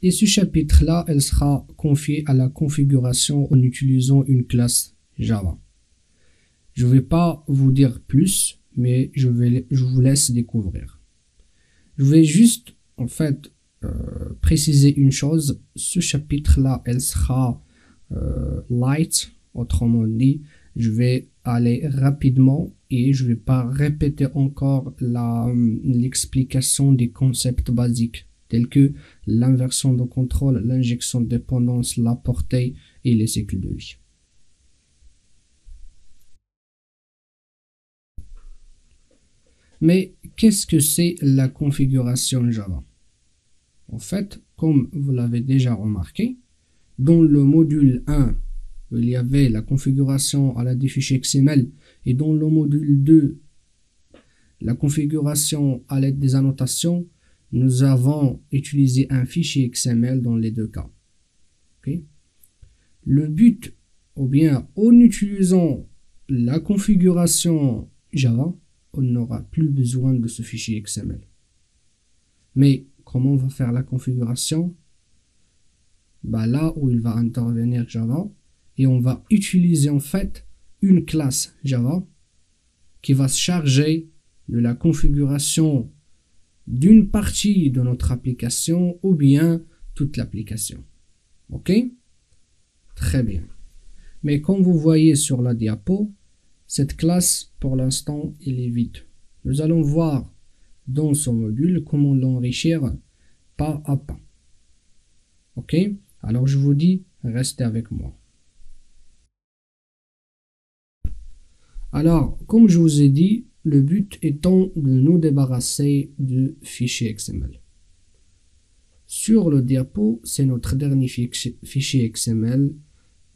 Et ce chapitre-là, elle sera confiée à la configuration en utilisant une classe Java. Je ne vais pas vous dire plus, mais je vous laisse découvrir. Je vais juste, en fait, préciser une chose. Ce chapitre-là, elle sera light, autrement dit, je vais aller rapidement et je ne vais pas répéter encore l'explication des concepts basiques tels que l'inversion de contrôle, l'injection de dépendance, la portée et les cycles de vie. Mais qu'est-ce que c'est la configuration Java? En fait, comme vous l'avez déjà remarqué, dans le module 1, il y avait la configuration à l'aide des fichiers XML et dans le module 2, la configuration à l'aide des annotations, nous avons utilisé un fichier XML dans les deux cas. Okay? Le but, ou bien en utilisant la configuration Java, on n'aura plus besoin de ce fichier XML. Mais comment on va faire la configuration? Là où il va intervenir Java, et on va utiliser en fait une classe Java qui va se charger de la configuration d'une partie de notre application ou bien toute l'application. Ok? Très bien. Mais comme vous voyez sur la diapo, cette classe pour l'instant elle est vide. Nous allons voir dans ce module comment l'enrichir pas à pas. Ok? Alors je vous dis, restez avec moi. Alors, comme je vous ai dit, le but étant de nous débarrasser du fichier XML. Sur le diapo, c'est notre dernier fichier XML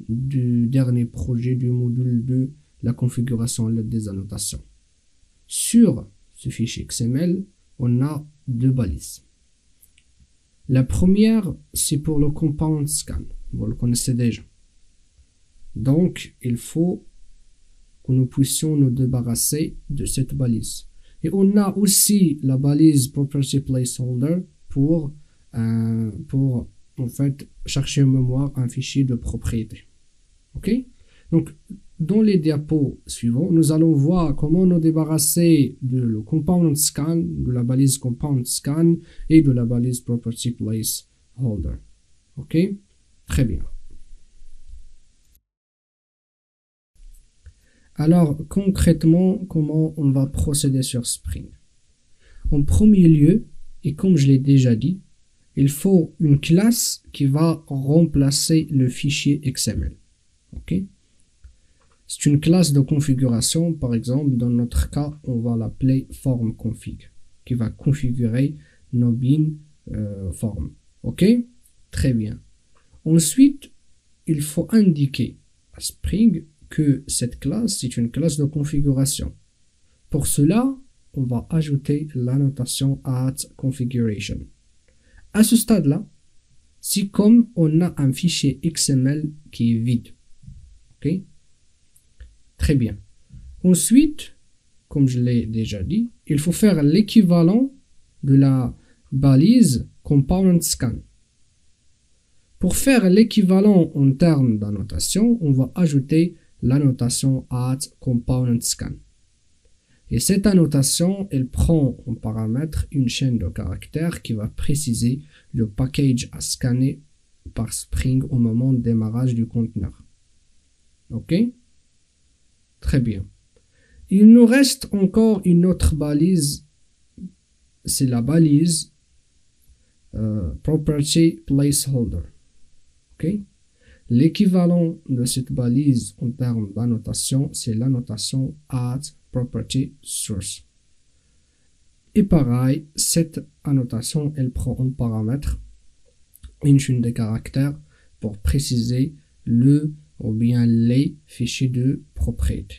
du dernier projet du module 2, la configuration à l'aide des annotations. Sur ce fichier XML, on a deux balises. La première, c'est pour le compound scan. Vous le connaissez déjà. Donc, il faut que nous puissions nous débarrasser de cette balise. Et on a aussi la balise property placeholder pour en fait chercher en mémoire un fichier de propriété. Ok? Donc dans les diapos suivants, nous allons voir comment nous débarrasser de le compound scan, de la balise compound scan et de la balise property placeholder. Ok? Très bien. Alors, concrètement, comment on va procéder sur Spring? En premier lieu, et comme je l'ai déjà dit, il faut une classe qui va remplacer le fichier XML. Ok? C'est une classe de configuration, par exemple, dans notre cas, on va l'appeler formConfig, qui va configurer nos bins form. Ok? Très bien. Ensuite, il faut indiquer à Spring que cette classe est une classe de configuration. Pour cela, on va ajouter l'annotation @configuration. À ce stade-là, c'est comme on a un fichier XML qui est vide. Ok? Très bien. Ensuite, comme je l'ai déjà dit, il faut faire l'équivalent de la balise component scan. Pour faire l'équivalent en termes d'annotation, on va ajouter l'annotation @componentScan. Et cette annotation, elle prend en paramètre une chaîne de caractères qui va préciser le package à scanner par Spring au moment de démarrage du conteneur. Ok? Très bien. Il nous reste encore une autre balise, c'est la balise property placeholder. Ok? L'équivalent de cette balise en termes d'annotation, c'est l'annotation @property_source. Et pareil, cette annotation, elle prend en paramètre une chaîne de caractères pour préciser le ou bien les fichiers de propriété.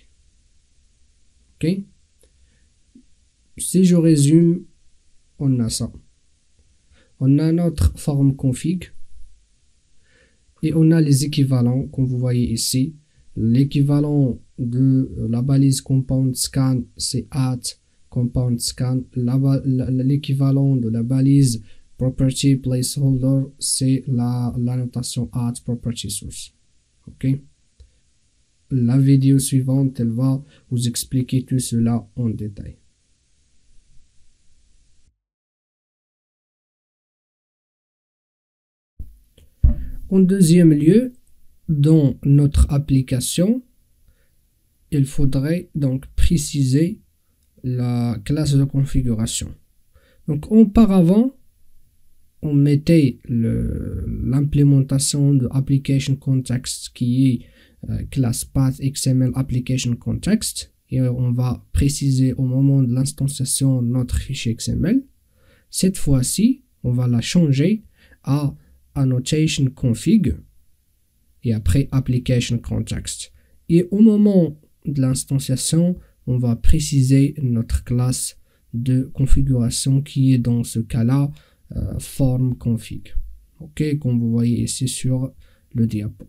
Ok? Si je résume, on a ça. On a notre forme config. Et on a les équivalents, comme vous voyez ici. L'équivalent de la balise compound scan, c'est @compound scan. L'équivalent de la balise Property placeholder, c'est la notation add property source. Ok. La vidéo suivante, elle va vous expliquer tout cela en détail. En deuxième lieu, dans notre application, il faudrait donc préciser la classe de configuration. Donc auparavant, on mettait l'implémentation de application context qui est classe path XML application context et on va préciser au moment de l'instanciation notre fichier XML. Cette fois-ci, on va la changer à annotation config et après application context. Et au moment de l'instanciation, on va préciser notre classe de configuration qui est dans ce cas-là form config. Ok, comme vous voyez ici sur le diapo.